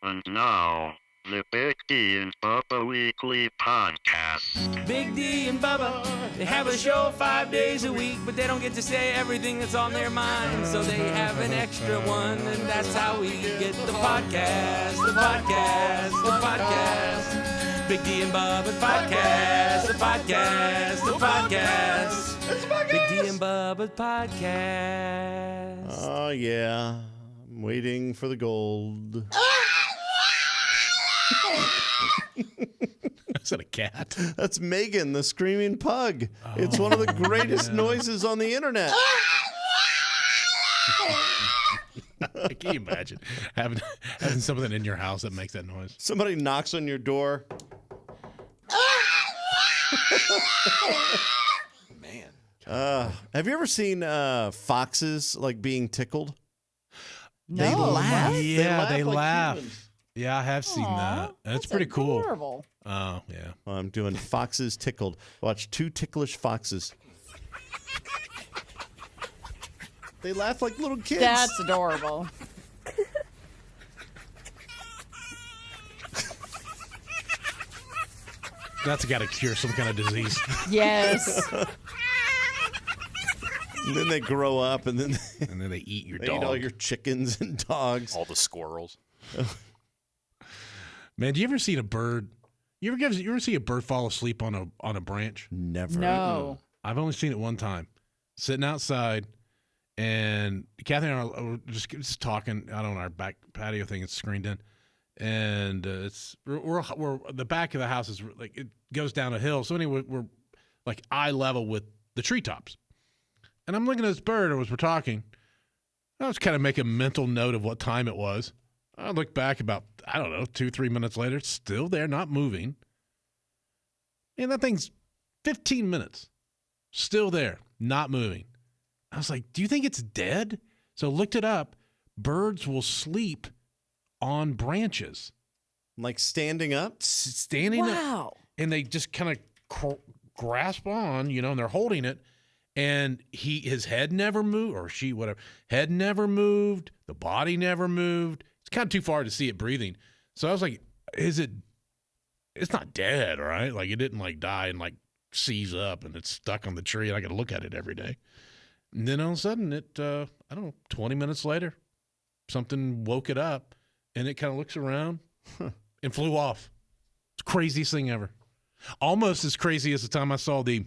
And now, the Big D and Bubba Weekly Podcast. Big D and Bubba, they have a show 5 days a week, but they don't get to say everything that's on their mind, so they have an extra one, and that's how we get the podcast. Big D and Bubba podcast. Big D and Bubba podcast. Oh, yeah. I'm waiting for the gold. Is that a cat? That's Megan, the screaming pug. Oh, it's one of the greatest noises on the internet. Can you imagine having something in your house that makes that noise? Somebody knocks on your door. Man. Have you ever seen foxes like being tickled? No, They laugh. what? Yeah, they like laugh. humans. Yeah, I have seen that. That's pretty cool. Adorable. Oh, yeah. I'm doing foxes tickled. Watch two ticklish foxes. They laugh like little kids. That's adorable. That's got to cure some kind of disease. Yes. And then they grow up, and then And then they eat your they dog. eat all your chickens and dogs. All the squirrels. Man, do you ever see a bird? You ever see a bird fall asleep on a branch? Never. No. I've only seen it one time. Sitting outside, and Kathy and I were just talking out on our back patio thing. It's screened in, and we're the back of the house is like it goes down a hill. So anyway, we're like eye level with the treetops. And I'm looking at this bird as we're talking. I was kind of making a mental note of what time it was. I look back about, 2-3 minutes later. It's still there, not moving. And that thing's 15 minutes. Still there, not moving. I was like, do you think it's dead? So I looked it up. Birds will sleep on branches. Like standing up? Standing up. Wow. And they just kind of grasp on, and they're holding it. And his head never moved, or she, whatever. Head never moved. The body never moved. It's kind of too far to see it breathing. So I was like, it's not dead, right? Like it didn't like die and like seize up and it's stuck on the tree and I got to look at it every day. And then all of a sudden 20 minutes later, something woke it up and it kind of looks around and flew off. It's the craziest thing ever. Almost as crazy as the time I saw the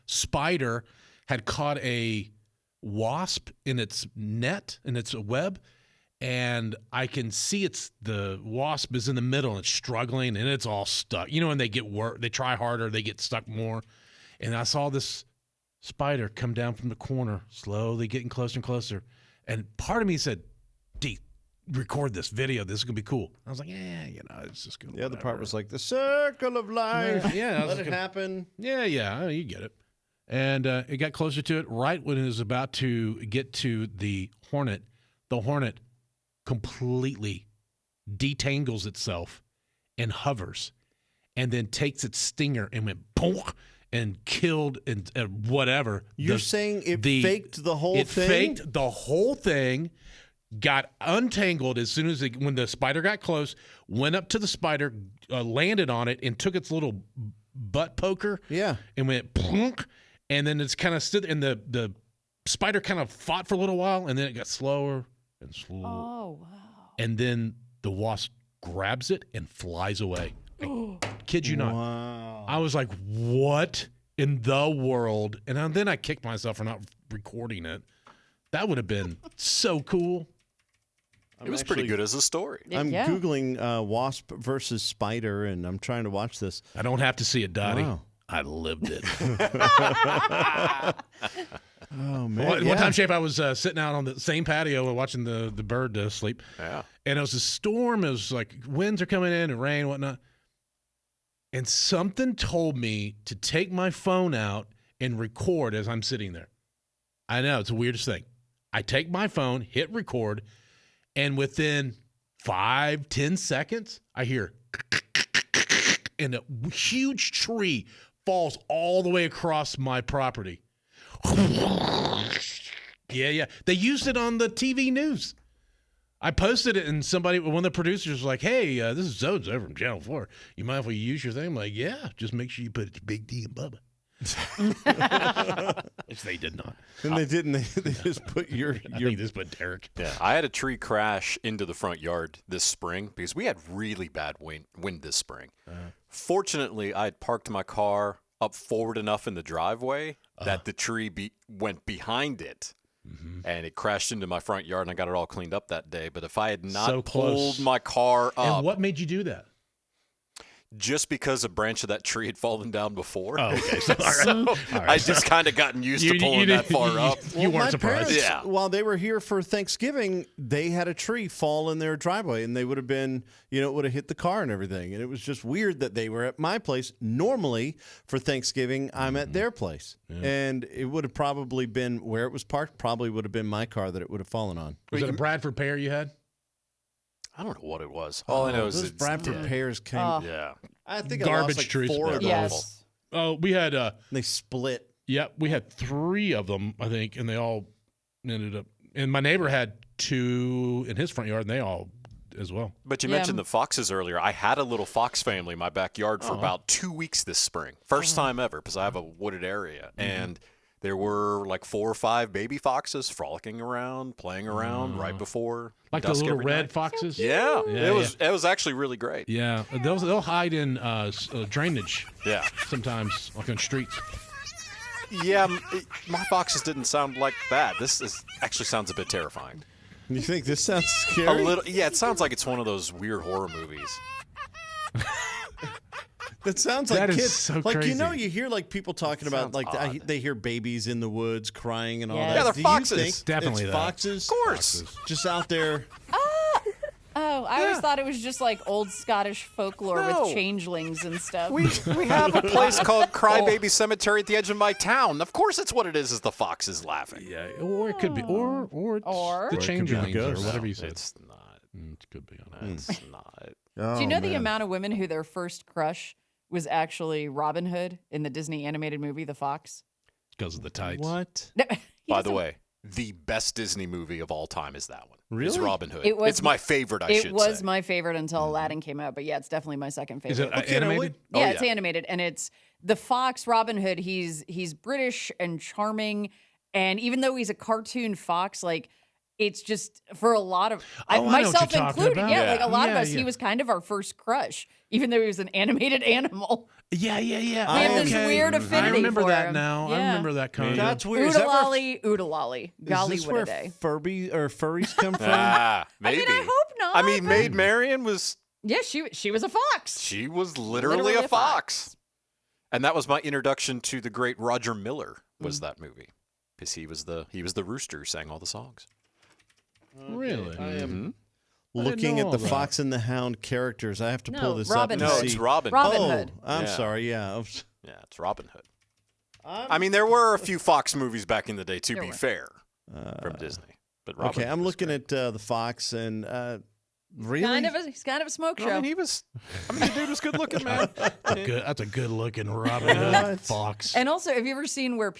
spider had caught a wasp in its net, in its web, and I can see the wasp is in the middle and it's struggling and it's all stuck. When they get they try harder, they get stuck more. And I saw this spider come down from the corner, slowly getting closer and closer. And part of me said, D, record this video. This is going to be cool. I was like, it's just good. The other part was like the circle of life. Yeah. Let it happen. Yeah, you get it. And it got closer to it right when it was about to get to the hornet. The hornet completely detangles itself and hovers and then takes its stinger and went boom and killed and whatever. You're saying it faked the whole thing? It faked the whole thing, got untangled as soon as when the spider got close, went up to the spider, landed on it, and took its little butt poker. Yeah. And went plunk. And then it's kind of stood, and the spider kind of fought for a little while, and then it got slower and slower. Oh, wow. And then the wasp grabs it and flies away. I kid you not. Wow. I was like, what in the world? And then I kicked myself for not recording it. That would have been so cool. It was pretty good as a story. I'm Yeah. Googling wasp versus spider, and I'm trying to watch this. I don't have to see it, Dottie. Wow. I lived it. Oh, man. One time, Shape, I was sitting out on the same patio and watching the bird sleep. Yeah. And it was a storm. It was like winds are coming in and rain and whatnot. And something told me to take my phone out and record as I'm sitting there. I know, it's the weirdest thing. I take my phone, hit record, and within 5-10 seconds, I hear and a huge tree falls all the way across my property. Yeah. They used it on the TV news. I posted it, and one of the producers was like, "Hey, this is Zodes over from Channel 4. You mind if we use your thing?" I'm like, "Yeah, just make sure you put it to Big D and Bubba." Which they did not. And they didn't. They just put your. I think this put Derek. Yeah, I had a tree crash into the front yard this spring because we had really bad wind this spring. Fortunately, I had parked my car up forward enough in the driveway that the tree went behind it. And it crashed into my front yard, and I got it all cleaned up that day. But if I had not pulled my car up, And what made you do that? just because a branch of that tree had fallen down before, Oh, okay. So, I just kind of gotten used to pulling that far up. You weren't my surprised. Parents, Yeah. While they were here for Thanksgiving, they had a tree fall in their driveway, and they would have been, it would have hit the car and everything. And it was just weird that they were at my place. Normally, for Thanksgiving, I'm at their place. Yeah. And it would have probably been where it was parked, probably would have been my car that it would have fallen on. Was it a Bradford pear you had? I don't know what it was. All I know is those Bradford pears came. Yeah. I think Garbage I lost like trees. 4 of those. Yes. Oh, we had They split. yeah, we had 3 of them, I think, and they all ended up. And my neighbor had 2 in his front yard, and they all as well. But you mentioned the foxes earlier. I had a little fox family in my backyard for about 2 weeks this spring. First time ever, because I have a wooded area. And there were like 4 or 5 baby foxes frolicking around, playing around right before Like the dusk little every red night. foxes? Yeah, Yeah, it was actually really great. Yeah, they'll hide in drainage Yeah. sometimes, like on streets. Yeah, my foxes didn't sound like that. Actually sounds a bit terrifying. You think this sounds A scary? little, yeah. It sounds like it's one of those weird horror movies. That sounds like That is kids. so like crazy. you hear like people talking about like odd. they hear babies in the woods crying and all Yeah. that. Yeah, they're Do you foxes. think Definitely it's that. foxes. Of course. Just out there. Oh, I always thought it was just like old Scottish folklore No. with changelings and stuff. We have a place called Crybaby Cemetery at the edge of my town. Of course, it's what it is the foxes laughing. Yeah, or it could be, or it's Or- the Or it could be the changelings or ghost. whatever you said. It's not. It could be. It's not. Oh, Do you know the man. amount of women who their first crush was actually Robin Hood in the Disney animated movie The Fox? Because of the tights. What? By the way, the best Disney movie of all time is that one. It's Really? Robin Hood. It was it's my favorite, I should It was say. my favorite until Aladdin came out, but yeah, it's definitely my second favorite. Is it Okay, now animated? what- Yeah, Oh, it's yeah. animated, and it's the fox Robin Hood. He's British and charming, and even though he's a cartoon fox, like it's just for a lot of I know what myself you're talking included. about. Yeah, Yeah. like a lot of Yeah, us, yeah. he was kind of our first crush, even though he was an animated animal. Yeah. We have Oh, this okay. weird I affinity. I remember for that him. now. I Yeah. remember that kind That's weird. Is that where, Oodalolly, oodalolly, golly is this where day. furries come from? Maybe. I hope not. I mean, but- Maid Marian was Yeah, she was a fox. she was literally a fox. And that was my introduction to the great Roger Miller. Was that movie? Because he was the rooster who sang all the songs. Really? I am I didn't looking know at all the that. Fox and the Hound characters. I have to pull No, this Robin up No, to Hood. see. it's Robin. Robin Oh, Hood. I'm Yeah. sorry. Yeah. Yeah, it's Robin Hood. I mean, there were a few Fox movies back in the day, to There be were. fair, from Disney. But Robin Okay, Hood I'm was looking great. at the Fox and really. He's kind of a smoke show. I mean, the dude was good looking, man. That's a good looking Robin Hood What? fox. And also, have you ever seen where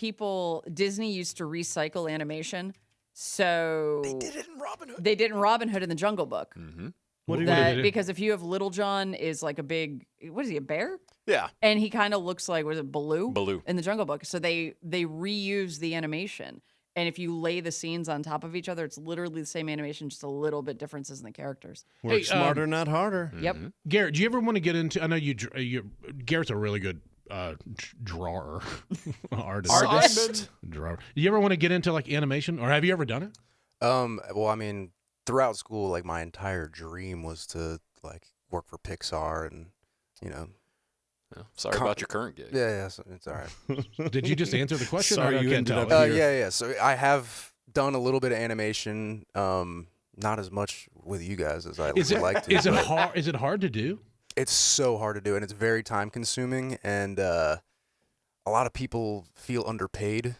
Disney used to recycle animation? So They did it in Robin Hood. They did in Robin Hood in the Jungle Book. What do What you did they do? Because if you have Little John is like a big, what is he, a bear? Yeah. And he kind of looks like, was it Baloo? Baloo. In the Jungle Book. So they reuse the animation. And if you lay the scenes on top of each other, it's literally the same animation, just a little bit differences in the characers. Work Hey, smarter, not harder. Yep. Garrett, do you ever want to get into? I know Garrett's a really good drawer, artist. Drawer. Do you ever want to get into like animation, or have you ever done it? Well, I mean, throughout school, like my entire dream was to like work for Pixar and, you know. Yeah. Sorry about your current gig. Yeah, so it's all right. Did you just answer the question? Sorry or I you can't ended tell? up here. Yeah. So I have done a little bit of animation, not as much with you guys as I would like to. Is it but hard? Is it hard to do? It's so hard to do, and it's very time consuming, and a lot of people feel underpaid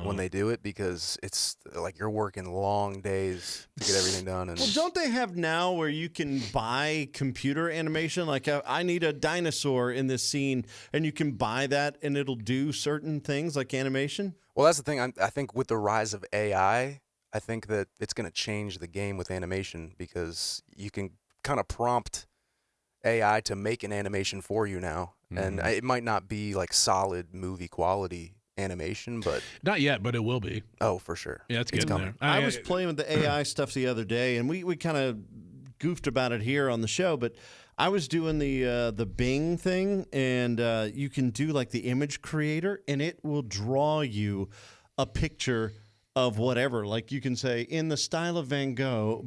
when they do it because it's like you're working long days to get everything done. And Well, don't they have now where you can buy computer animation? Like, I need a dinosaur in this scene, and you can buy that, and it'll do certain things like animation? well, that's the thing. I think with the rise of AI, I think that it's going to change the game with animation because you can kind of prompt AI to make an animation for you now. And it might not be like solid movie quality animation, but Not yet, but it will be. for sure. Yeah, it's It's getting coming. there. I was playing with the AI stuff the other day, and we kind of goofed about it here on the show, but I was doing the Bing thing, and you can do like the image creator, and it will draw you a picture of whatever. Like you can say, in the style of Van Gogh,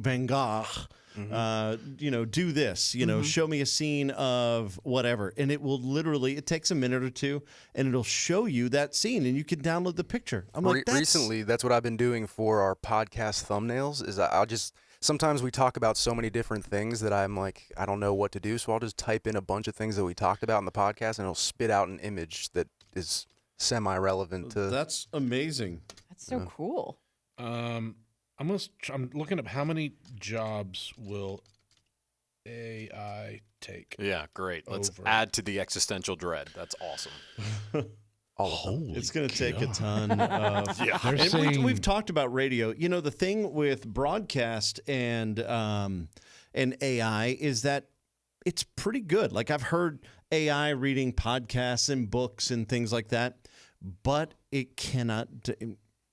do this, show me a scene of whatever. And it will literally, it takes a minute or two, and it'll show you that scene, and you can download the picture. I'm like, Recently, that's what I've been doing for our podcast thumbnails is I'll just, sometimes we talk about so many different things that I'm like, I don't know what to do. So I'll just type in a bunch of things that we talked about in the podcast, and it'll spit out an image that is semi-relevant to. That's amazing. That's so cool. I'm looking up how many jobs will AI take. Yeah, great. Let's Over. add to the existential dread. That's awesome. Holy It's going to take a God. ton of. Yeah. They're And saying we've talked about radio. The thing with broadcast and AI is that it's pretty good. Like I've heard AI reading podcasts and books and things like that, but it cannot.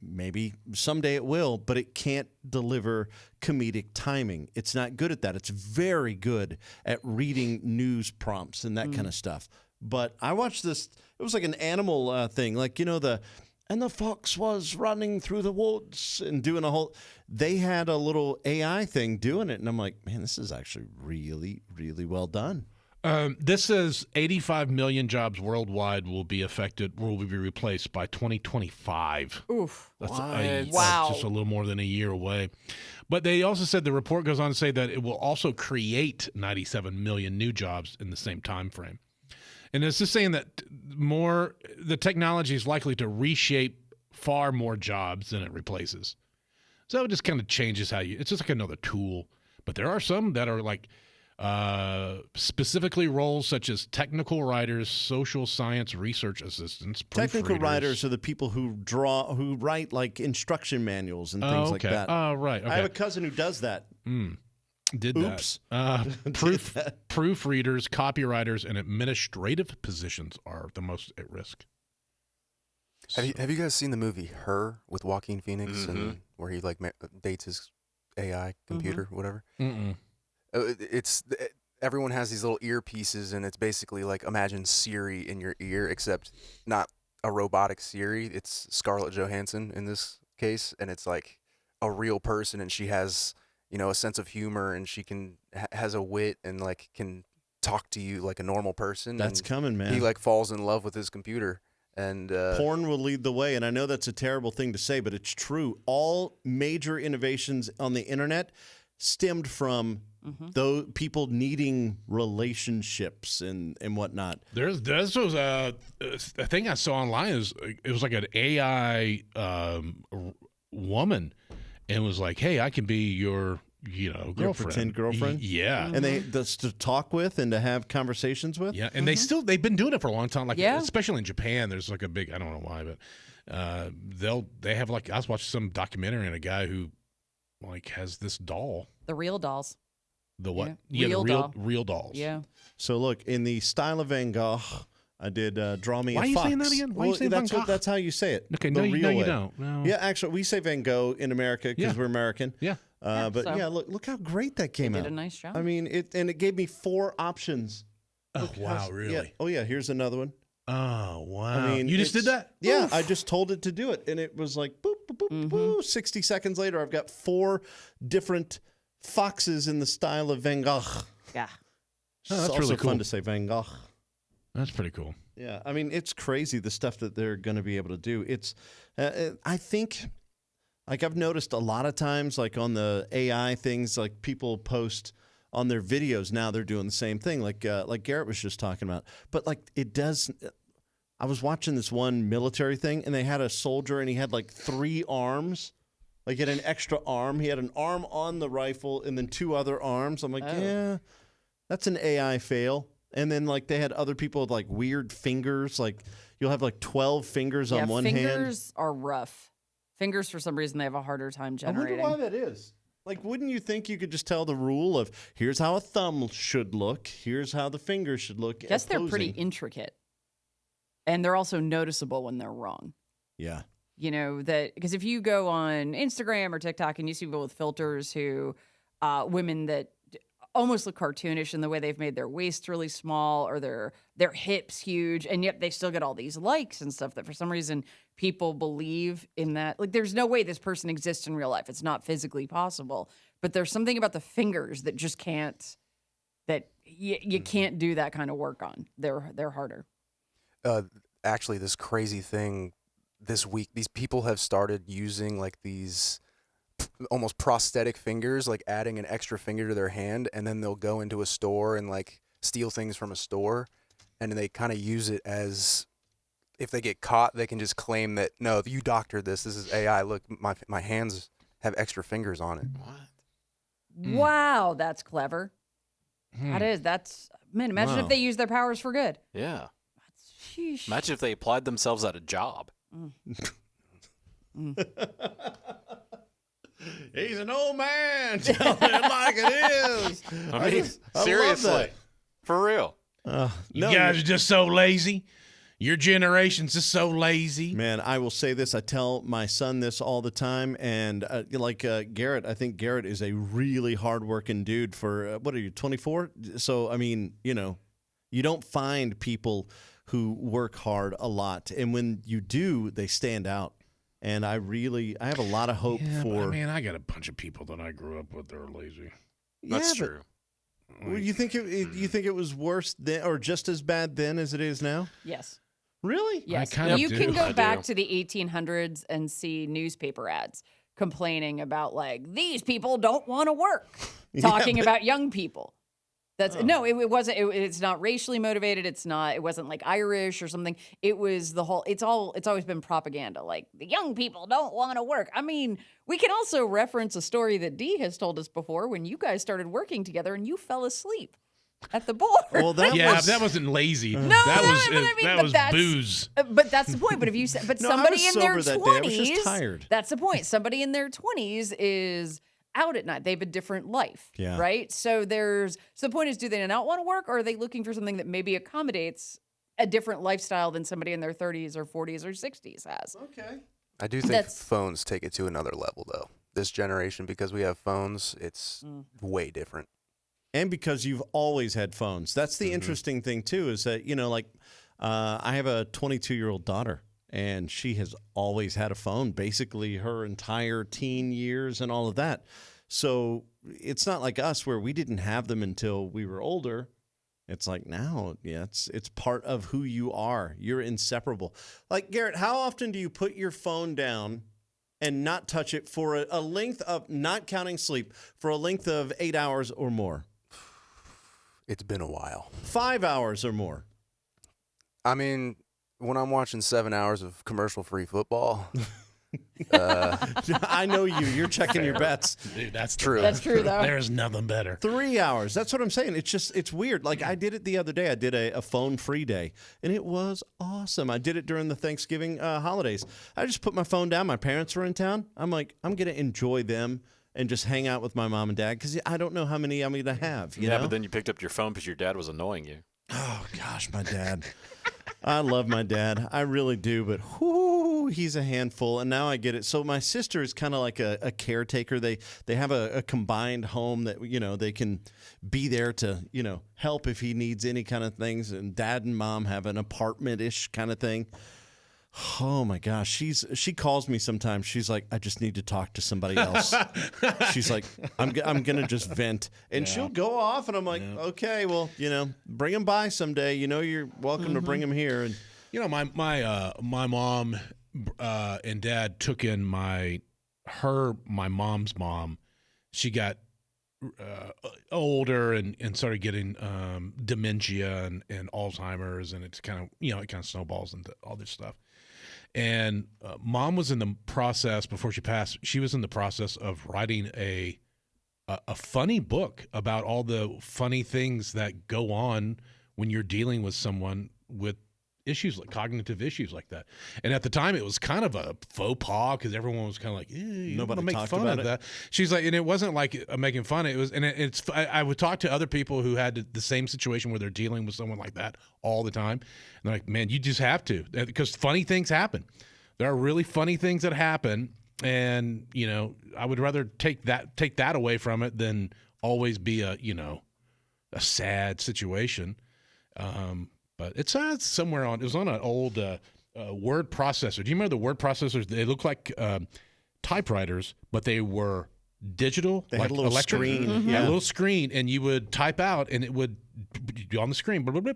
Maybe someday it will, but it can't deliver comedic timing. It's not good at that. It's very good at reading news prompts and that kind of stuff. But I watched this. It was like an animal thing, like and the fox was running through the woods and doing a whole. They had a little AI thing doing it, and I'm like, man, this is actually really, really well done. this says 85 million jobs worldwide will be replaced by 2025. Oof. That's Wow. just a little more than a year away. But they also said the report goes on to say that it will also create 97 million new jobs in the same time frame. And it's just saying that the technology is likely to reshape far more jobs than it replaces. So it just kind of changes it's just like another tool. But there are some that are like specifically roles such as technical writers, social science research assistants, Technical proofreaders. writers are the people who write like instruction manuals and things like that. Oh, right. Okay. I have a cousin who does that. Did Oops. that. Proofreaders, copywriters, and administrative positions are the most at risk. Have you guys seen the movie Her with Joaquin Phoenix and where he like dates his AI computer, whatever? Mm-mm. Everyone has these little earpieces, and it's basically like imagine Siri in your ear, except not a robotic Siri. It's Scarlett Johansson in this case, and it's like a real person, and she has a sense of humor, and she has a wit, and like can talk to you like a normal person. That's and coming, man. He like falls in love with his computer, and Porn will lead the way, and I know that's a terrible thing to say, but it's true. All major innovations on the internet stemmed from those people needing relationships and whatnot. This was a thing I saw online. It was like an AI woman, and was like, "Hey, I can be your girlfriend, Your pretend girlfriend? Yeah, And that's to talk with and to have conversations with. yeah, and they've been doing it for a long time. Like, Yeah. especially in Japan, there's like a big. I don't know why, but they have like I was watching some documentary on a guy who like has this doll. The real dolls. The what? Yeah. Real the doll. real dolls. Yeah. So look, in the style of Van Gogh, I did Draw Me Why a are you Fox. saying that again? Why are you Well, saying Van Gogh? that's how you say it. Okay, the no, real you way. don't. No. Yeah, actually, we say Van Gogh in America because Yeah. we're American. Yeah. But so- yeah, look how great that came Did out. a nice job. I mean, it gave me 4 options. Oh Look wow, how- really? Yeah. Oh yeah, here's another one. Oh wow. I mean, you just did it's- that? Yeah, Oof. I just told it to do it, and it was like boop, boop, boop, boop. 60 seconds later, I've got 4 different foxes in the style of Van Gogh. Yeah. Oh, that's it's really also cool. fun to say Van Gogh. That's pretty cool. Yeah, I mean, it's crazy the stuff that they're going to be able to do. It's, I think, like I've noticed a lot of times, like on the AI things, like people post on their videos now, they're doing the same thing, like Garrett was just talking about. But like it does. I was watching this one military thing, and they had a soldier, and he had like 3 arms. Like he had an extra arm. He had an arm on the rifle, and then 2 other arms. I'm like, yeah, that's an AI fail. And then like they had other people with like weird fingers. Like you'll have like 12 fingers on one hand. Fingers are rough. Fingers, for some reason, they have a harder time I wonder generating. why that is. Like, wouldn't you think you could just tell the rule of here's how a thumb should look, here's how the finger should look? I guess they're opposing? pretty intricate. And they're also noticeable when they're wrong. Yeah. You know, that because if you go on Instagram or TikTok and you see people with filters who, women that almost look cartoonish in the way they've made their waists really small or their hips huge, and yet they still get all these likes and stuff that for some reason people believe in that. Like, there's no way this person exists in real life. It's not physically possible. But there's something about the fingers that just can't, that you can't do that kind of work on. They're harder. Actually, this crazy thing this week, these people have started using like these almost prosthetic fingers, like adding an extra finger to their hand, and then they'll go into a store and like steal things from a store, and they kind of use it as if they get caught, they can just claim that, no, you doctored this. This is AI. Look, my hands have extra fingers on it. What? Wow, that's clever. That's man. Imagine Wow. if they use their powers for good. Yeah. Sheesh. Imagine if they applied themselves at a job. He's an old man telling it like it is. I mean, love seriously. that. For real. You guys are just so lazy. Your generation's just so lazy. Man, I will say this. I tell my son this all the time. And Garrett, I think Garrett is a really hardworking dude for, what are you, 24? So, I mean, you know, you don't find people who work hard a lot. And when you do, they stand out. And I have a lot of hope Yeah, for. but, man, I got a bunch of people that I grew up with that are lazy. That's Yeah, true. Well, you think it was worse then, or just as bad then as it is now? Yes. Really? Yes. kinda You do. can go I back do. to the 1800s and see newspaper ads complaining about like these people don't want to work, talking about young people. That's no, it wasn't. It's not racially motivated. It's not. It wasn't like Irish or something. It was the whole. It's always been propaganda. Like the young people don't want to work. I mean, we can also reference a story that Dee has told us before when you guys started working together and you fell asleep at the bar. Well, that was. that wasn't lazy. No, that no, was but I mean, that but was that's- booze. But that's the point. But if you said, but No, I somebody was in their sober that day. I was 20s, just tired. that's the point. Somebody in their 20s is out at night. They have a different life, Yeah. right? So the point is, do they not want to work, or are they looking for something that maybe accommodates a different lifestyle than somebody in their 30s or 40s or 60s has? Okay. I do think That's- phones take it to another level, though. This generation, because we have phones, it's way different. And because you've always had phones. That's the interesting thing, too, is that, you know, like I have a 22-year-old daughter, and she has always had a phone, basically her entire teen years and all of that. So it's not like us where we didn't have them until we were older. It's like now, yeah, it's part of who you are. You're inseparable. Like, Garrett, how often do you put your phone down and not touch it for a length of, not counting sleep, for a length of 8 hours or more? It's been a while. 5 hours or more? I mean, when I'm watching 7 hours of commercial-free football, I know you. You're checking your bets. Dude, that's True. That's true, though. There's nothing better. 3 hours. That's what I'm saying. It's weird. Like I did it the other day. I did a phone-free day, and it was awesome. I did it during the Thanksgiving holidays. I just put my phone down. My parents were in town. I'm like, I'm going to enjoy them and just hang out with my mom and dad because I don't know how many I'm going to have. You know? But then you picked up your phone because your dad was annoying you. Oh, gosh, my dad. I love my dad. I really do, but whoo, he's a handful, and now I get it. So my sister is kind of like a caretaker. They have a combined home that, you know, they can be there to, you know, help if he needs any kind of things, and dad and mom have an apartment-ish kind of thing. Oh my gosh, she calls me sometimes. She's like, I just need to talk to somebody else. She's like, I'm gonna just vent, and she'll go off, and I'm like, okay, well, you know, bring him by someday. You know, you're welcome to bring him here. And You know, my mom and dad took in my mom's mom. She got older and started getting dementia and Alzheimer's, and it's kind of, you know, it kind of snowballs into all this stuff. And mom was in the process, before she passed, she was in the process of writing a funny book about all the funny things that go on when you're dealing with someone with issues, like cognitive issues like that. And at the time, it was kind of a faux pas because everyone was kind of like, Nobody make talked fun about of it. that. She's like, and it wasn't like making fun. It was, and it's. I would talk to other people who had the same situation where they're dealing with someone like that all the time. And they're like, man, you just have to, because funny things happen. There are really funny things that happen, and I would rather take that away from it than always be a sad situation. But it's somewhere on. It was on an old word processor. Do you remember the word processors? They look like typewriters, but they were digital. They like had a little electric. screen. Yeah, Yeah. a little screen, and you would type out, and it would be on the screen, blah, blah, blah,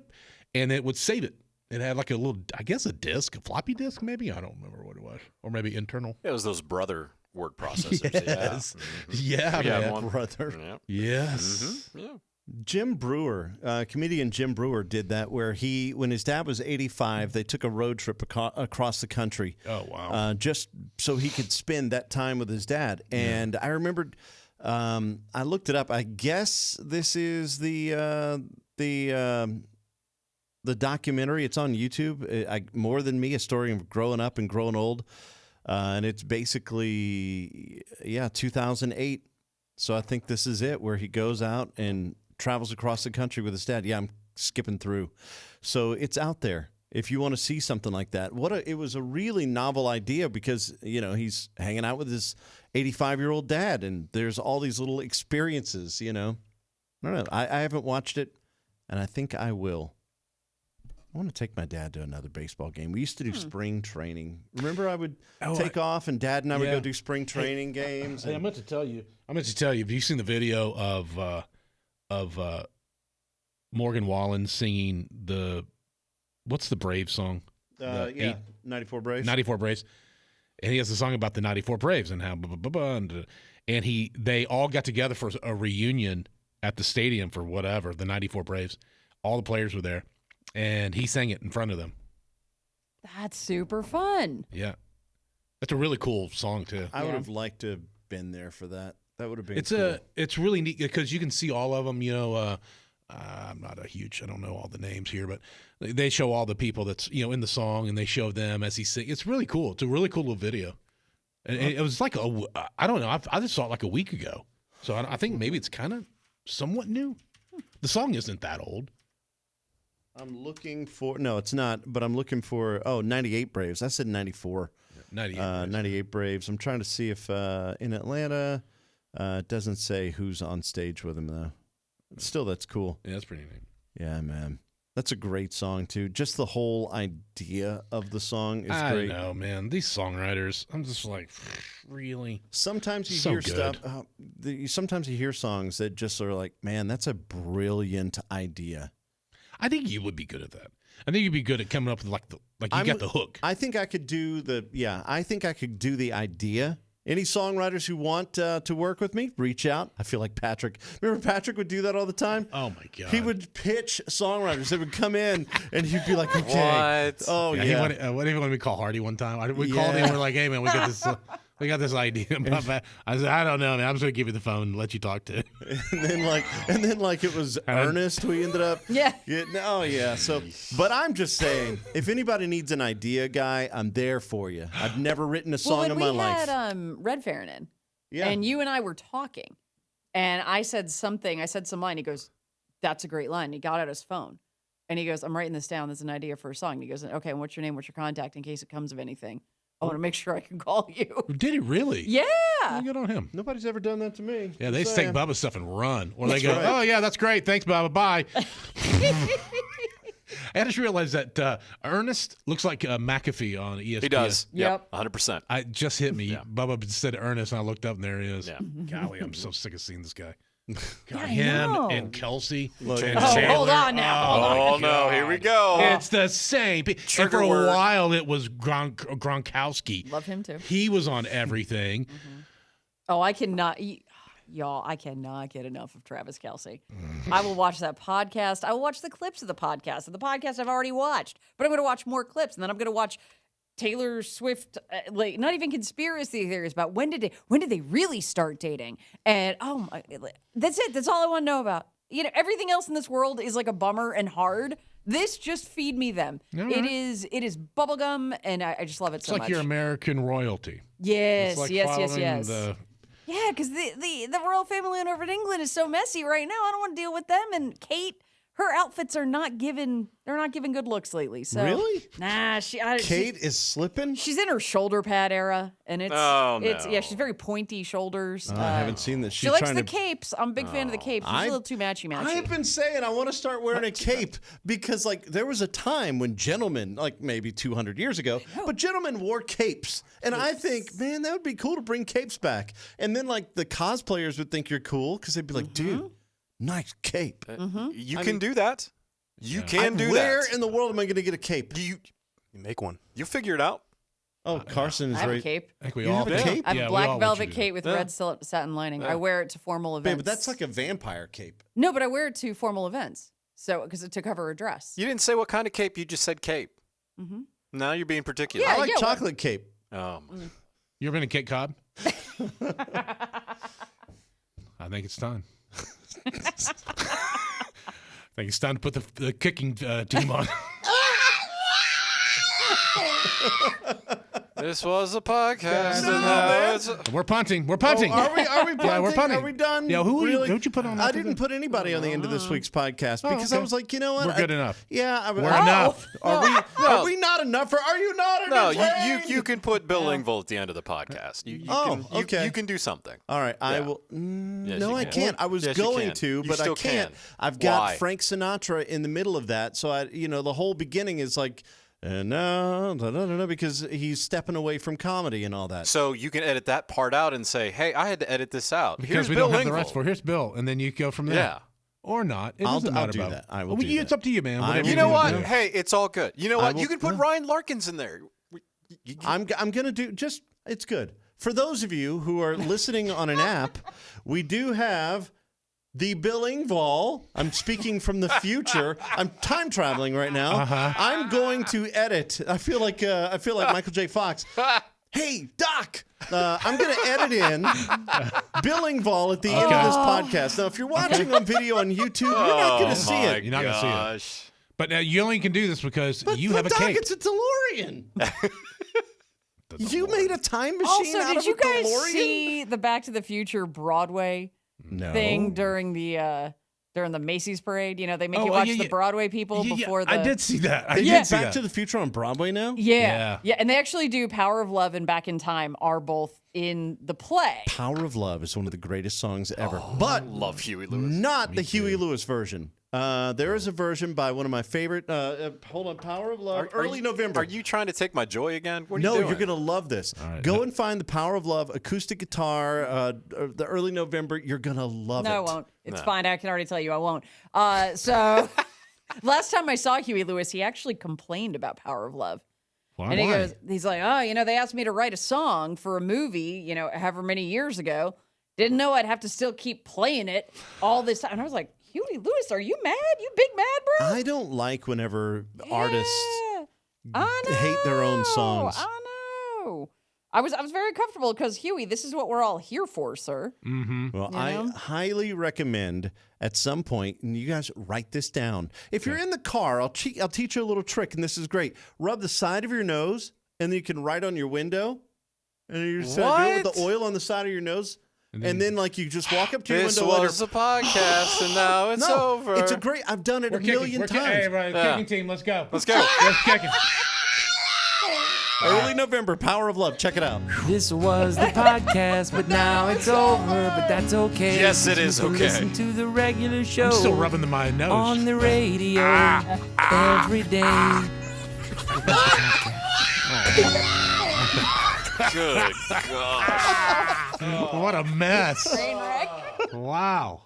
and it would save it. It had like a little, I guess, a disk, a floppy disk, maybe. I don't remember what it was, or maybe internal. It was those Brother word processors. Yes. Yeah. Yeah, We had man. one. Brother. Yeah. Yes. Yeah. Jim Brewer, comedian Jim Brewer, did that where when his dad was 85, they took a road trip across the country. Oh, wow. Just so he could spend that time with his dad. And I remembered, I looked it up. I guess this is the documentary. It's on YouTube. More Than Me, a story of growing up and growing old. And it's basically, 2008. So I think this is it, where he goes out and travels across the country with his dad. Yeah, I'm skipping through. So it's out there if you want to see something like that. It was a really novel idea because, he's hanging out with his 85-year-old dad, and there's all these little experiences, I don't know. I haven't watched it, and I think I will. I want to take my dad to another baseball game. We used to do spring training. Remember, I would take off, and Dad and I would go do spring training games. Hey, I meant to tell you. Have you seen the video of Morgan Wallin singing what's the Braves song? 94 Braves. 94 Braves. And he has a song about the 94 Braves and how blah, blah, blah, blah, and they all got together for a reunion at the stadium for whatever, the 94 Braves. All the players were there, and he sang it in front of them. That's super fun. Yeah. That's a really cool song, too. I would have liked to have been there for that. That would have been It's cool. it's really neat because you can see all of them. I'm not I don't know all the names here, but they show all the people that's in the song, and they show them as he sings. It's really cool. It's a really cool little video, and it was like I don't know. I just saw it like a week ago, so I think maybe it's kind of somewhat new. The song isn't that old. I'm looking for no, it's not. But I'm looking for 98 Braves. I said 94. 98. 98 Braves. I'm trying to see if in Atlanta. It doesn't say who's on stage with him, though. Still, that's cool. Yeah, that's pretty neat. Yeah, man. That's a great song, too. Just the whole idea of the song is great. I know, man. These songwriters, I'm just like, really? Sometimes you So hear good. stuff. Sometimes you hear songs that just are like, man, that's a brilliant idea. I think you would be good at that. I think you'd be good at coming up with you got the hook. I think I could do the idea. Any songwriters who want to work with me, reach out. I feel like Patrick. Remember Patrick would do that all the time? Oh, my God. He would pitch songwriters. They would come in, and he'd be like, okay. What? Oh, yeah. He wanted, when we call Hardy one time, we called him and we're like, hey, man, we got this idea about that. I said, I don't know, man. I'm just going to give you the phone and let you talk to it. and then it was Ernest we ended up. Yeah. So, but I'm just saying, if anybody needs an idea, guy, I'm there for you. I've never written a song in my life. Well, when we had Red Farron in, and you and I were talking, and I said some line. He goes, that's a great line. He got out his phone, and he goes, I'm writing this down. There's an idea for a song. And he goes, okay, and what's your name? What's your contact in case it comes of anything? I want to make sure I can call you. Did he really? Yeah. Good on him. Nobody's ever done that to me. Yeah, they just take Bubba's stuff and run. Or they That's go, right. oh, yeah, that's great. Thanks, Bubba. Bye. I just realized that Ernest looks like McAfee on ESPN. He does. Yep. 100%. It just hit me. Yeah. Bubba said Ernest, and I looked up, and there he is. Yeah. Golly, I'm so sick of seeing this guy. God, I him know. and Kelsey. Look, and Oh, Chandler. hold on now. Oh, no. Here we go. It's the same. And Trigger for a word. while, it was Gronkowski. Love him too. He was on everything. Oh, I cannot. Y'all, I cannot get enough of Travis Kelce. I will watch that podcast. I will watch the clips of the podcast. And the podcast I've already watched, but I'm going to watch more clips, and then I'm going to watch Taylor Swift, not even conspiracy theories about when did they really start dating? And that's it. That's all I want to know about. Everything else in this world is like a bummer and hard. This just feed me them. All It right. is bubblegum, and I just love it It's so like much. your American royalty. Yes, It's like yes. following Yeah, because the royal family over in England is so messy right now. I don't want to deal with them. And Kate, her outfits are not giving. They're not giving good looks lately. So Really? Nah, Kate is slipping? she's in her shoulder pad era, and it's Oh, it's no. she's very pointy shoulders. I haven't seen this. She She's likes trying the to. capes. I'm a big fan of the capes. She's I- a little too matchy. I've been saying I want to start wearing a cape because, like, there was a time when gentlemen, like maybe 200 years ago, but gentlemen wore capes. And I think, man, that would be cool to bring capes back. And then, like, the cosplayers would think you're cool because they'd be like, dude, nice cape. You can do that. You can do Where that. in the world am I going to get a cape? You make one. You figure it out. Oh, Carson is I have right. a cape. I think we You all have a do. cape? I have Yeah, a we black all want you velvet to do cape with Yeah. red satin lining. I wear it to formal events. Babe, but that's like a vampire cape. No, but I wear it to formal events. So because to cover a dress. You didn't say what kind of cape. You just said cape. Mm-hmm. Now you're being particular. Yeah, I like well- chocolate cape. You ever been to Cape Cod? I think it's time. I think it's time to put the kicking team on. This was a podcast. No, and now man. it's We're punting. We're punting. Are we punting? Yeah, we're punting. Are we done? Yeah, really? who'd you put on I after didn't that? put anybody on the end of this week's podcast because I okay. was like, you know what? We're good enough. Yeah, We're enough. Are we not enough? Or are you not No, entertained? you can put Bill Engvall at the end of the podcast. You okay. you can do something. All right, I Yeah. will. Yes, No, you I can. can't. I was Yes, you going can. to, You but I still can't. can. I've got Why? Frank Sinatra in the middle of that, so the whole beginning is like, no, because he's stepping away from comedy and all that. So you can edit that part out and say, "Hey, I had to edit this out." Because Here's we Bill don't have the Engvall. rest for it. Here's Bill, and then you go from there. Yeah. Or not. It I'll doesn't matter do about that. it. I will Well, do It's that. up to you, man. I Whatever You will know do what? that. Hey, it's all good. You know what? will- You can put Ryan Larkins in there. I'm gonna do just. It's good for those of you who are listening on an app. We do have the Bill Engvall. I'm speaking from the future. I'm time traveling right now. I'm going to edit. I feel like Michael J. Fox. Hey, Doc. I'm going to edit in Bill Engvall at the end of this podcast. Now, if you're watching on video on YouTube, you're not going to see my it. You're not going to see it. gosh. But now you only can do this because you have a Doc, cape. it's a DeLorean. You made a time machine Also, out did of you a guys DeLorean? see the Back to the Future Broadway No. thing during the Macy's parade? You know, they make Oh, you watch yeah, the yeah. Broadway people Yeah, before the. I did see that. I They did did see Back that. to the Future on Broadway now? Yeah, and they actually do Power of Love and Back in Time are both in the play. Power of Love is one of the greatest songs ever. But Love Huey Lewis. not the Huey Lewis version. There is a version by one of my favorite. Hold on, Power of Love. Early November. Are you trying to take my joy again? What are No, you doing? you're gonna love this. Go and find the Power of Love acoustic guitar. The Early November. You're gonna love it. No, I won't. It's fine. I can already tell you I won't. So last time I saw Huey Lewis, he actually complained about Power of Love. Why? And he goes, he's like, oh, they asked me to write a song for a movie, however many years ago. Didn't know I'd have to still keep playing it all this time. And I was like, Huey Lewis, are you mad? You big mad, bro? I don't like whenever artists I know, hate their own songs. I know. I was very comfortable because Huey, this is what we're all here for, sir. Well, You I know? highly recommend at some point, and you guys write this down. If you're in the car, I'll teach you a little trick, and this is great. Rub the side of your nose, and then you can write on your window. And you just do it with the oil on the side of your nose. And then like you just walk up to your This window. was a podcast, and now it's no, over. it's a great. I've done it a million times. Hey, right, Yeah. kicking team, let's go. Let's go. Let's kick it. Early November, Power of Love. Check it out. This was the podcast, but now it's over. But that's okay. Yes, it is You can okay. Listen to the regular show I'm still rubbing my nose. on the radio every day. Good gosh. What a mess. Wow.